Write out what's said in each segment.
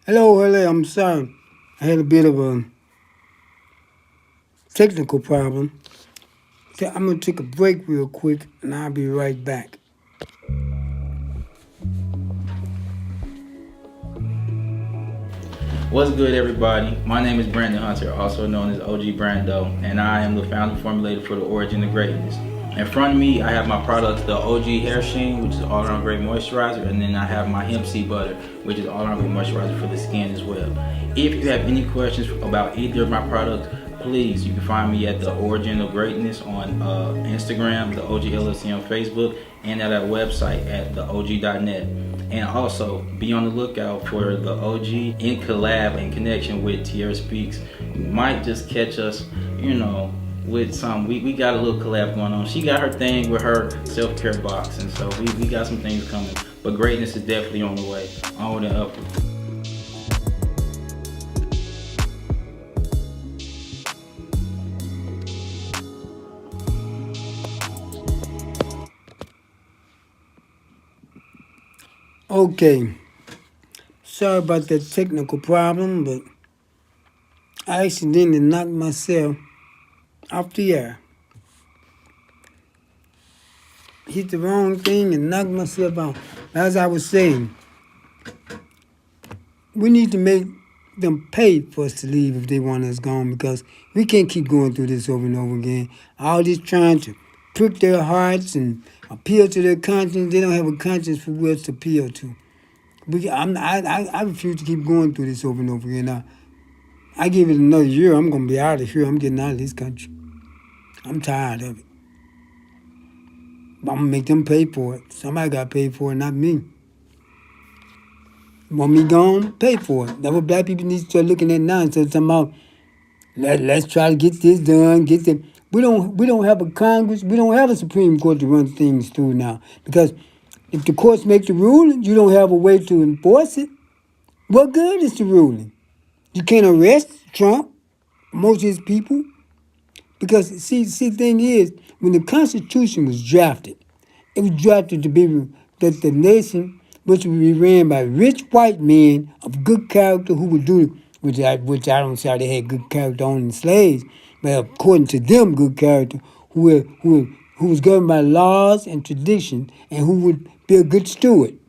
Hello. I'm sorry. I had a bit of a technical problem. So I'm gonna take a break real quick, and I'll be right back. What's good, everybody? My name is Brandon Hunter, also known as OG Brando, and I am the founding formulator for the Origin of Greatness. In front of me, I have my products, the OG Hair Sheen, which is all-around great moisturizer, and then I have my hemp seed butter, which is all-around great moisturizer for the skin as well. If you have any questions about either of my products, please, you can find me at the Origin of Greatness on Instagram, the OG LLC on Facebook, and at our website at theog.net. And also be on the lookout for the OG in collab and connection with Tierra Speaks. You might just catch us, with some. We got a little collab going on. She got her thing with her self-care box, and so we got some things coming. But greatness is definitely on the way. Onward and upward. Okay. Sorry about that technical problem, but I accidentally knocked myself off the air. Hit the wrong thing and knocked myself out. As I was saying, we need to make them pay for us to leave if they want us gone because we can't keep going through this over and over again. All this trying to prick their hearts and appeal to their conscience. They don't have a conscience for us to appeal to. I refuse to keep going through this over and over again. I give it another year, I'm going to be out of here. I'm getting out of this country. I'm tired of it. But I'm going to make them pay for it. Somebody got to pay for it, not me. Want me gone? Pay for it. That's what black people need to start looking at now instead of talking about, let's try to get this done, get that. We don't have a Congress. We don't have a Supreme Court to run things through now. Because if the courts make the ruling, you don't have a way to enforce it. What good is the ruling? You can't arrest Trump, most of his people. Because, see, the thing is, when the Constitution was drafted, it was drafted to be that the nation was to be ran by rich white men of good character who would do, which I don't say they had good character owning slaves, but according to them, good character, who was governed by laws and tradition and who would be a good steward.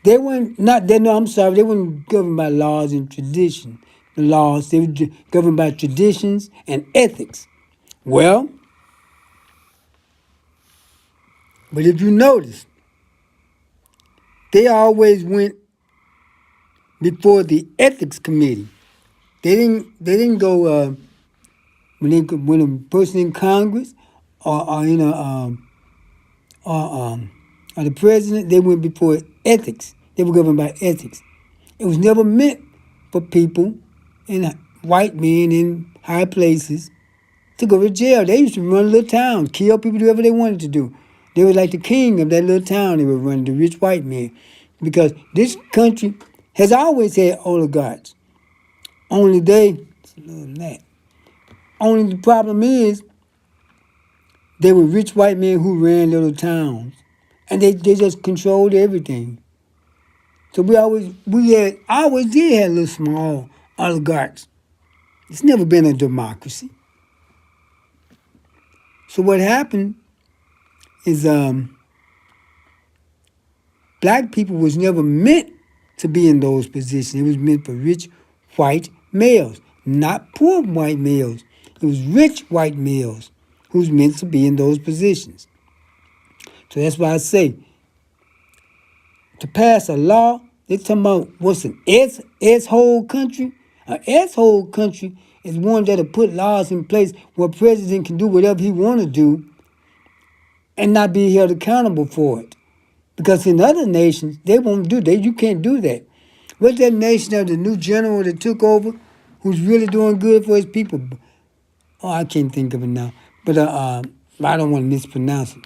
They weren't they weren't governed by laws and tradition. The laws, they were governed by traditions and ethics. Well, but if you notice, they always went before the ethics committee. They didn't go when a person in Congress or you know or the president. They went before ethics. They were governed by ethics. It was never meant for people and white men in high places to go to jail. They used to run a little town, kill people, do whatever they wanted to do. They were like the king of that little town they were running, the rich white men. Because this country has always had oligarchs. Only it's a little that. Only the problem is they were rich white men who ran little towns. And they just controlled everything. So we always did have little small oligarchs. It's never been a democracy. So what happened is black people was never meant to be in those positions. It was meant for rich white males, not poor white males. It was rich white males who was meant to be in those positions. So that's why I say, to pass a law, they're talking about what's an S-hole country. An S-hole country is one that'll put laws in place where a president can do whatever he want to do and not be held accountable for it. Because in other nations, they won't do that. You can't do that. What's that nation of the new general that took over who's really doing good for his people? Oh, I can't think of it now. But I don't want to mispronounce it.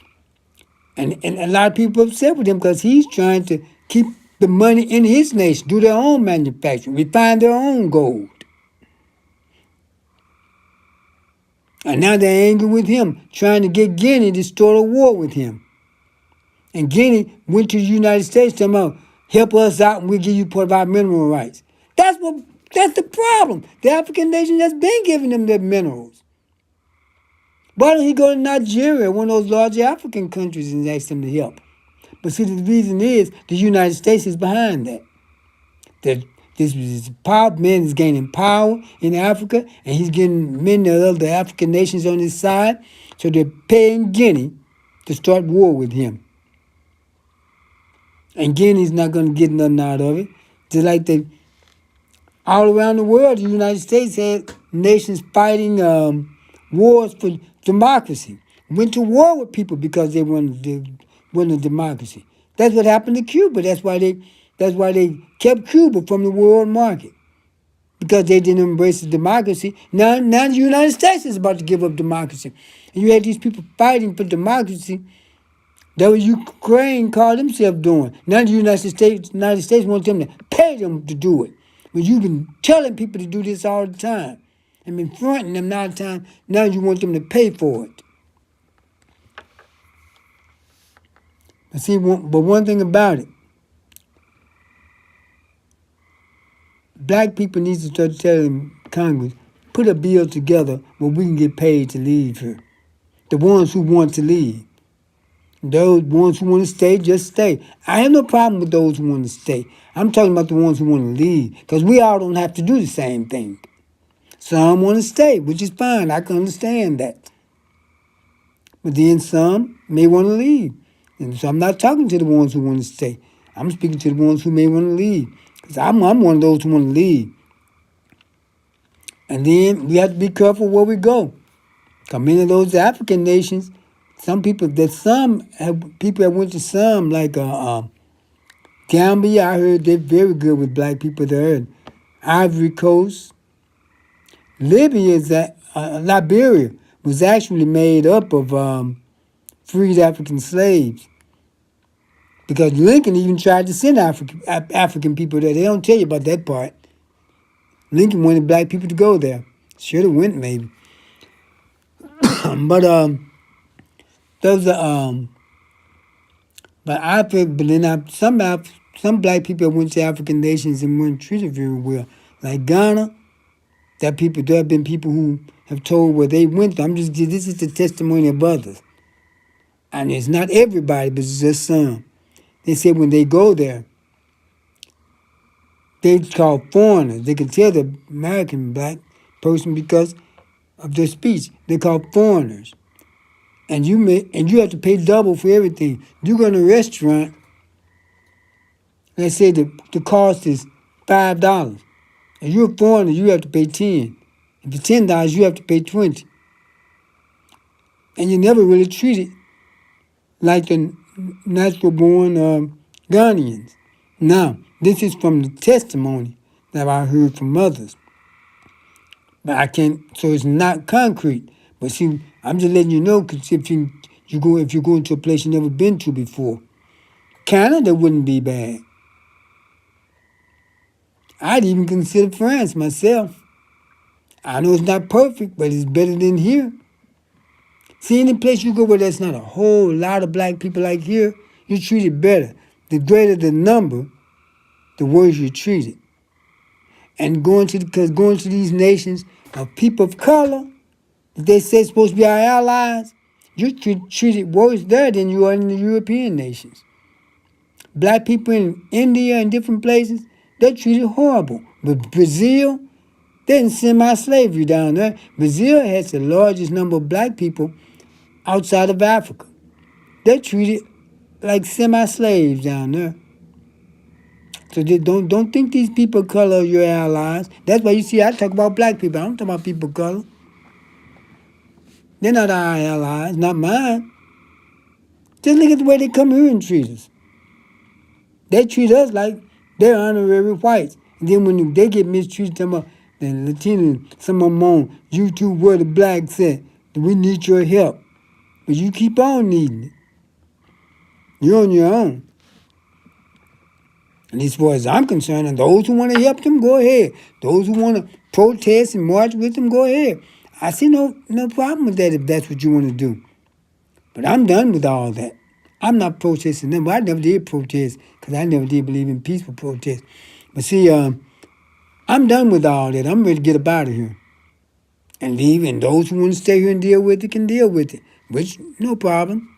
And a lot of people are upset with him because he's trying to keep the money in his nation, do their own manufacturing, refine their own gold. And now they're angry with him, trying to get Guinea to start a war with him. And Guinea went to the United States talking about, Help us out and we'll give you part of our mineral rights. That's the problem. The African nation has been giving them their minerals. Why don't he go to Nigeria, one of those larger African countries, and ask them to help? But see, the reason is the United States is behind that. This power man is gaining power in Africa, and he's getting many of the African nations on his side, so they're paying Guinea to start war with him. And Guinea's not going to get nothing out of it. Just like all around the world, the United States had nations fighting wars for democracy. Went to war with people because they wanted a democracy. That's what happened to Cuba. That's why they kept Cuba from the world market, because they didn't embrace the democracy. Now the United States is about to give up democracy. And you had these people fighting for democracy. That was Ukraine called themselves doing. Now the United States wants them to pay them to do it. But you've been telling people to do this all the time and been fronting them all the time. Now you want them to pay for it. But see, one thing about it, black people need to start telling Congress, put a bill together where we can get paid to leave here. The ones who want to leave. Those ones who want to stay, just stay. I have no problem with those who want to stay. I'm talking about the ones who want to leave, because we all don't have to do the same thing. Some want to stay, which is fine. I can understand that. But then some may want to leave. And so I'm not talking to the ones who want to stay. I'm speaking to the ones who may want to leave. Because I'm one of those who want to leave. And then we have to be careful where we go. Because many of those African nations, people that went to some, like Gambia, I heard they're very good with black people there. Ivory Coast. Liberia was actually made up of freed African slaves. Because Lincoln even tried to send African people there. They don't tell you about that part. Lincoln wanted black people to go there. Should have went maybe. But those are but I think, but then some black people went to African nations and weren't treated very well. Like Ghana, there have been people who have told where they went. This is the testimony of others. And it's not everybody, but it's just some. They said when they go there, they call foreigners. They can tell the American black person because of their speech. They call foreigners. And you have to pay double for everything. You go to a restaurant, let's say the cost is $5. If you're a foreigner, you have to pay $10. If it's $10, you have to pay $20. And you're never really treated like the natural-born Ghanaians. Now, this is from the testimony that I heard from others. But I can't, so it's not concrete. But see, I'm just letting you know, because if you go into a place you've never been to before, Canada wouldn't be bad. I'd even consider France myself. I know it's not perfect, but it's better than here. See, any place you go where there's not a whole lot of black people like here, you're treated better. The greater the number, the worse you're treated. And going to these nations of people of color, they say supposed to be our allies, you're treated worse there than you are in the European nations. Black people in India and different places, they're treated horrible. But Brazil, they're in semi-slavery down there. Brazil has the largest number of black people outside of Africa. They're treated like semi-slaves down there. So they don't think these people of color are your allies. That's why you see I talk about black people. I don't talk about people of color. They're not our allies, not mine. Just look at the way they come here and treat us. They treat us like they're honorary whites. And then when they get mistreated, them up, the Latino, some of them on YouTube where the blacks said, we need your help. But you keep on needing it. You're on your own. And as far as I'm concerned, and those who want to help them, go ahead. Those who want to protest and march with them, go ahead. I see no problem with that if that's what you want to do. But I'm done with all that. I'm not protesting them. I never did protest because I never did believe in peaceful protest. But see, I'm done with all that. I'm ready to get up out of here and leave. And those who want to stay here and deal with it can deal with it, which no problem.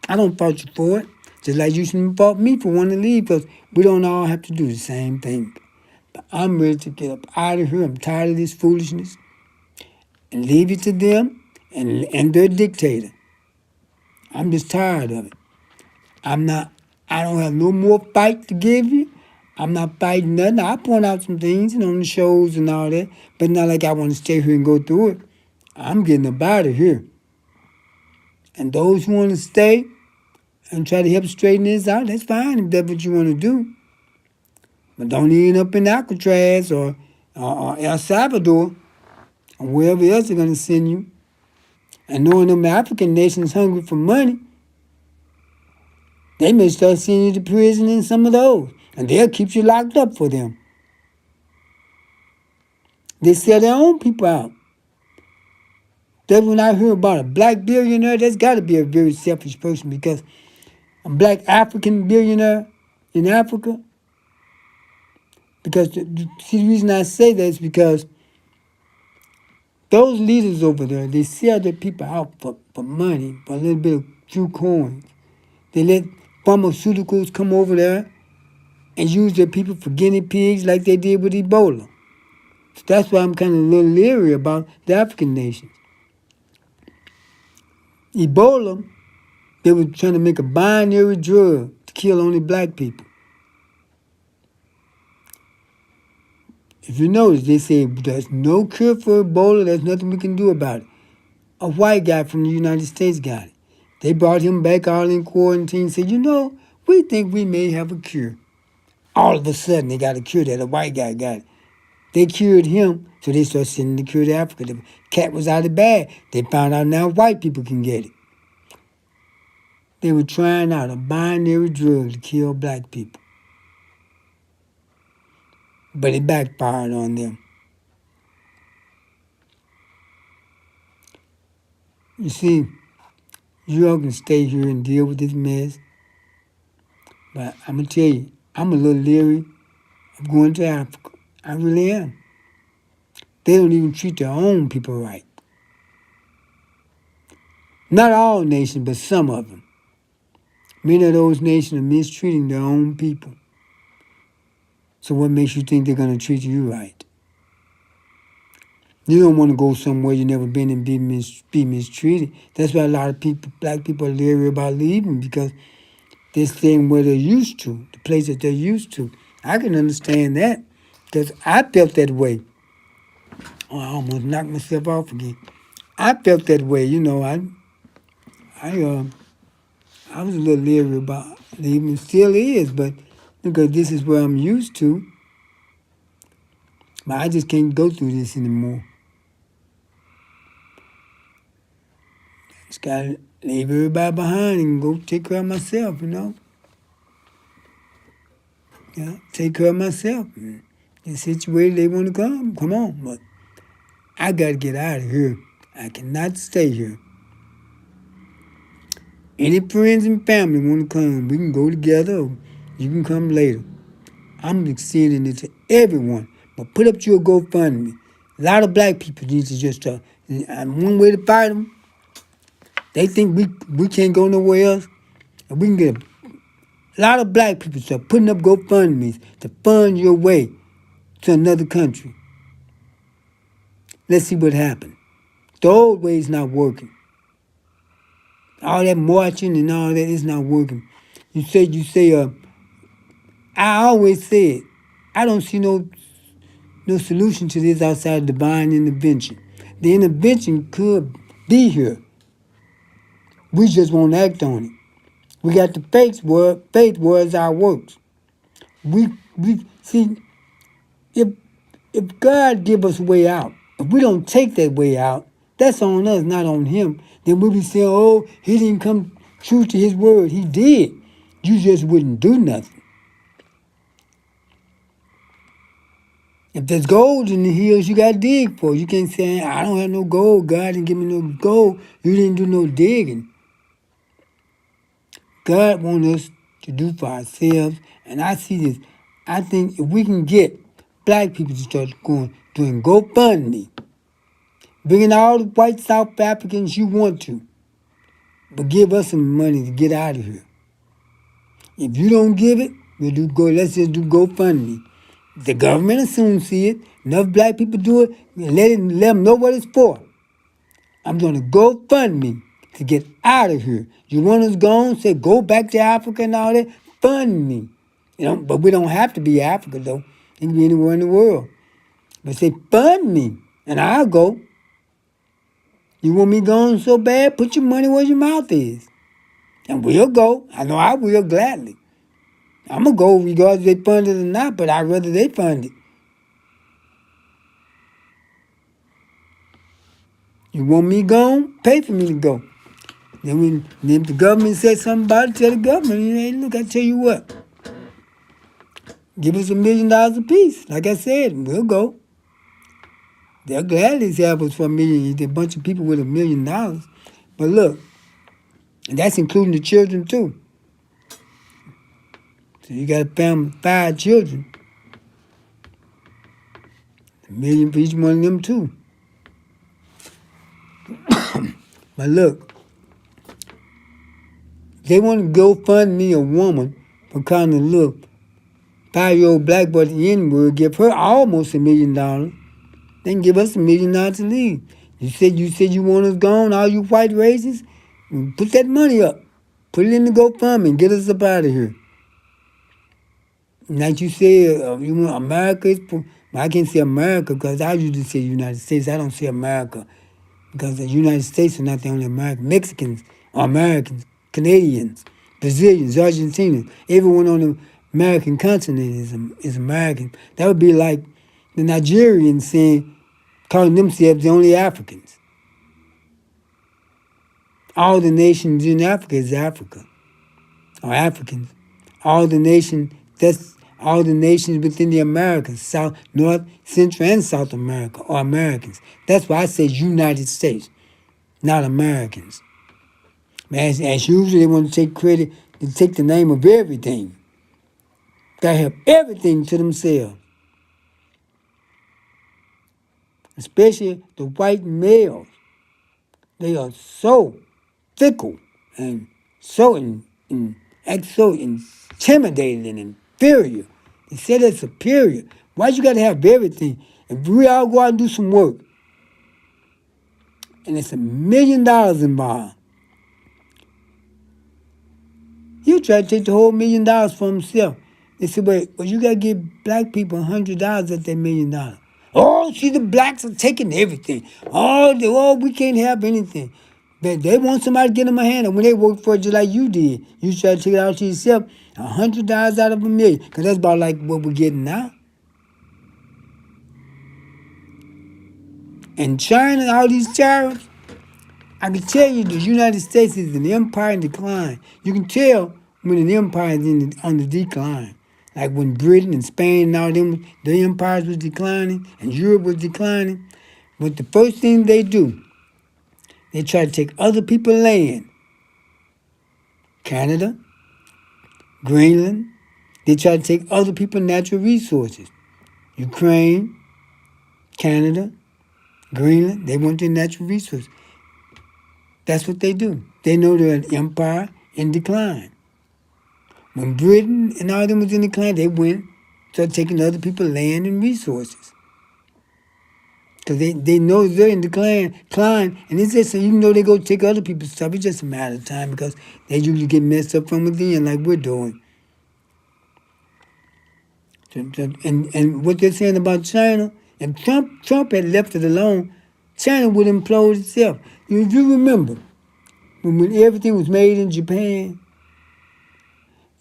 I don't fault you for it. Just like you shouldn't fault me for wanting to leave, because we don't all have to do the same thing. But I'm ready to get up out of here. I'm tired of this foolishness. And leave it to them and their dictator. I'm just tired of it. I don't have no more fight to give you. I'm not fighting nothing. I point out some things and on the shows and all that, but not like I want to stay here and go through it. I'm getting up out of here. And those who want to stay and try to help straighten this out, that's fine if that's what you want to do. But don't end up in Alcatraz or El Salvador or wherever else they're going to send you. And knowing them African nations hungry for money, they may start sending you to prison in some of those. And they'll keep you locked up for them. They sell their own people out. That's when I hear about a black billionaire, that's got to be a very selfish person, because a black African billionaire in Africa, because see, the reason I say that is because those leaders over there, they sell their people out for money, for a little bit of few coins. They let pharmaceuticals come over there and use their people for guinea pigs like they did with Ebola. So that's why I'm kind of a little leery about the African nations. Ebola, they were trying to make a binary drug to kill only black people. If you notice, they say there's no cure for Ebola, there's nothing we can do about it. A white guy from the United States got it. They brought him back all in quarantine and said, we think we may have a cure. All of a sudden, they got a cure that a white guy got it. They cured him, so they started sending the cure to Africa. The cat was out of the bag. They found out now white people can get it. They were trying out a binary drug to kill black people. But it backfired on them. You see, you all can stay here and deal with this mess. But I'm going to tell you, I'm a little leery of going to Africa. I really am. They don't even treat their own people right. Not all nations, but some of them. Many of those nations are mistreating their own people. So what makes you think they're going to treat you right? You don't want to go somewhere you've never been and be mistreated. That's why a lot of people, black people, are leery about leaving, because they're staying where they're used to, the place that they're used to. I can understand that, because I felt that way. Oh, I almost knocked myself off again. I felt that way, I was a little leery about leaving, still is, but because this is where I'm used to. But I just can't go through this anymore. Just gotta leave everybody behind and go take care of myself, Yeah, take care of myself. The situation they want to come on. But I gotta get out of here. I cannot stay here. Any friends and family want to come, we can go together, or you can come later. I'm extending it to everyone. But put up your GoFundMe. A lot of black people need to just one way to fight them, they think we can't go nowhere else. And we can get a lot of black people start putting up GoFundMes to fund your way to another country. Let's see what happens. The old way is not working. All that marching and all that is not working. You say, I always said, I don't see no solution to this outside divine intervention. The intervention could be here. We just won't act on it. We got the faith was our works. We see, if God give us a way out, if we don't take that way out, that's on us, not on him. Then we'll be saying, oh, he didn't come true to his word. He did. You just wouldn't do nothing. If there's gold in the hills, you got to dig for it. You can't say, I don't have no gold. God didn't give me no gold. You didn't do no digging. God wants us to do for ourselves. And I see this. I think if we can get black people to start doing GoFundMe, bringing all the white South Africans you want to, but give us some money to get out of here. If you don't give it, let's just do GoFundMe. The government will soon see it. Enough black people do it. Let them know what it's for. I'm going to GoFundMe to get out of here. You want us gone? Say go back to Africa and all that. Fund me. But we don't have to be Africa though. It can be anywhere in the world. But say fund me, and I'll go. You want me gone so bad? Put your money where your mouth is, and we'll go. I know I will gladly. I'm gonna go regardless if they fund it or not. But I'd rather they fund it. You want me gone? Pay for me to go. Then if the government says something about it, tell the government, hey, look, I tell you what. Give us $1 million apiece. Like I said, we'll go. They'll gladly help us for $1 million. There's a bunch of people with $1 million. But look, and that's including the children too. So you got a family, 5 children. $1 million for each one of them too. But look, they want to go fund me a woman for kind of look. 5-year-old black boy at the N-word, give her almost $1 million. They can give us $1 million to leave. You said you want us gone, all you white racists? Put that money up. Put it in the GoFundMe and get us up out of here. Like you said, you want America is... I can't say America because I usually say United States. I don't say America because the United States are not the only American. Mexicans are Americans, Canadians, Brazilians, Argentinians. Everyone on the American continent is American. That would be like the Nigerians calling themselves the only Africans. All the nations in Africa is Africa, or Africans. All the nations within the Americas, South, North, Central, and South America are Americans. That's why I say United States, not Americans. As usual, they want to take credit, to take the name of everything. They have everything to themselves. Especially the white males. They are so fickle and so act so intimidating and inferior. They say they're superior. Why you got to have everything? If we all go out and do some work, and it's $1 million involved, he'll try to take the whole $1 million for himself. They say, but you got to give black people $100 at that $1 million. Oh, see, the blacks are taking everything. Oh, we can't have anything. But they want somebody to get them a hand. And when they work for it just like you did, you try to take it out to yourself, $100 out of $1 million. Because that's about like what we're getting now. And China, all these tariffs, I can tell you the United States is an empire in decline. You can tell when an empire is on the decline. Like when Britain and Spain and all them, the empires was declining and Europe was declining. But the first thing they do, they try to take other people's land. Canada, Greenland. They try to take other people's natural resources. Ukraine, Canada, Greenland. They want their natural resources. That's what they do. They know they're an empire in decline. When Britain and all them was in decline, they started taking other people's land and resources. Because they know they're in decline, and it's just, even though they go take other people's stuff, it's just a matter of time because they usually get messed up from within like we're doing. And what they're saying about China, if Trump had left it alone, China would implode itself. If you remember, when everything was made in Japan,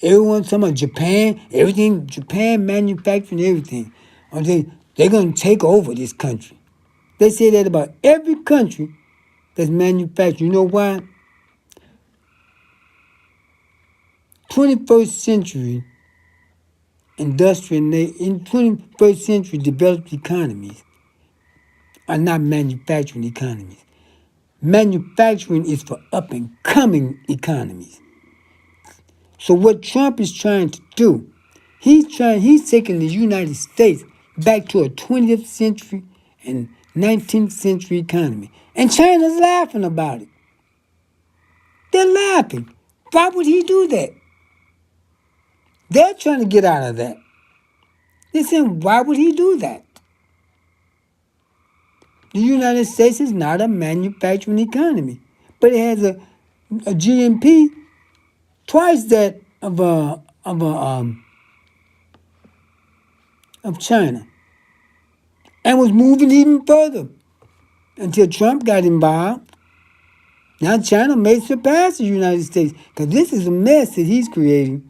everyone's talking about Japan manufacturing everything. They're going to take over this country. They say that about every country that's manufacturing. You know why? 21st century in 21st century developed economies are not manufacturing economies. Manufacturing is for up-and-coming economies. So what Trump is trying to do, he's taking the United States back to a 20th century and 19th century economy. And China's laughing about it. They're laughing. Why would he do that? They're trying to get out of that. They're saying, why would he do that? The United States is not a manufacturing economy, but it has a GNP twice that of China, and was moving even further until Trump got involved. Now China may surpass the United States because this is a mess that he's creating.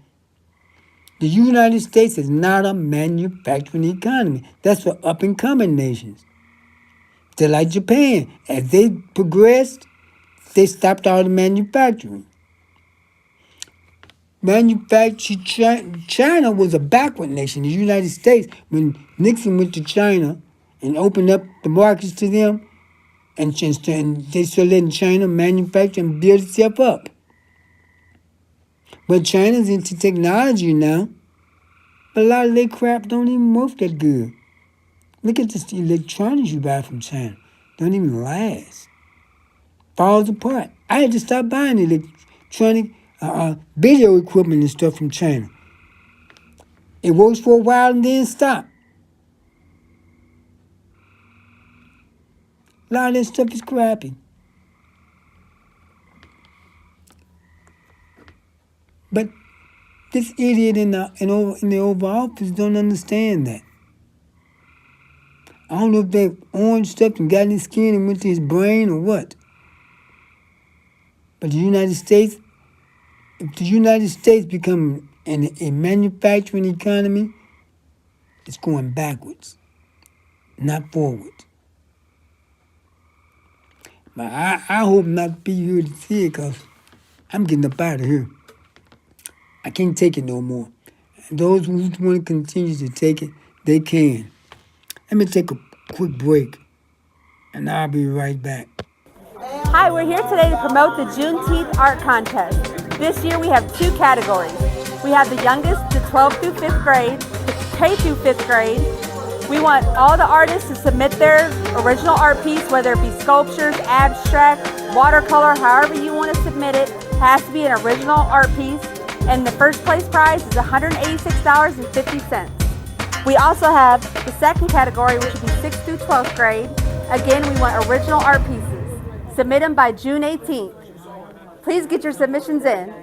The United States is not a manufacturing economy. That's for up-and-coming nations. They're like Japan. As they progressed, they stopped all the manufacturing. China was a backward nation. The United States, when Nixon went to China and opened up the markets to them, and they started letting China manufacture and build itself up. But China's into technology now, but a lot of their crap don't even work that good. Look at the electronics you buy from China. Don't even last. Falls apart. I had to stop buying electronic video equipment and stuff from China. It works for a while and then stop. A lot of that stuff is crappy. But this idiot in the Oval Office don't understand that. I don't know if that orange stuff and got in his skin and went to his brain or what. But the United States, if the United States become a manufacturing economy, it's going backwards, not forward. But I hope not to be here to see it because I'm getting up out of here. I can't take it no more. And those who want to continue to take it, they can. Let me take a quick break, and I'll be right back. Hi, we're here today to promote the Juneteenth Art Contest. This year we have 2 categories. We have the youngest, the 12th through 5th grade, the K through 5th grade. We want all the artists to submit their original art piece, whether it be sculptures, abstract, watercolor, however you want to submit it. It has to be an original art piece. And the first place prize is $186.50. We also have the second category, which would be 6th through 12th grade. Again, we want original art pieces. Submit them by June 18th. Please get your submissions in.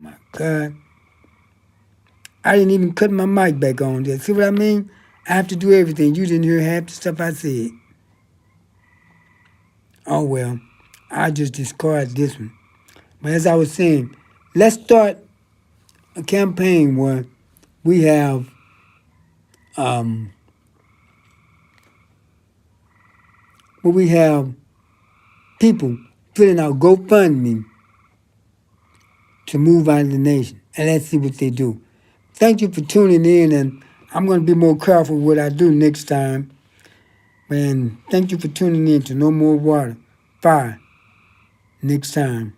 My God. I didn't even cut my mic back on there. See what I mean? I have to do everything. You didn't hear half the stuff I said. Oh, well. I just discard this one. But as I was saying, let's start a campaign where we have people filling out GoFundMe to move out of the nation. And let's see what they do. Thank you for tuning in, and I'm going to be more careful what I do next time. And thank you for tuning in to No More Water, Fire next time.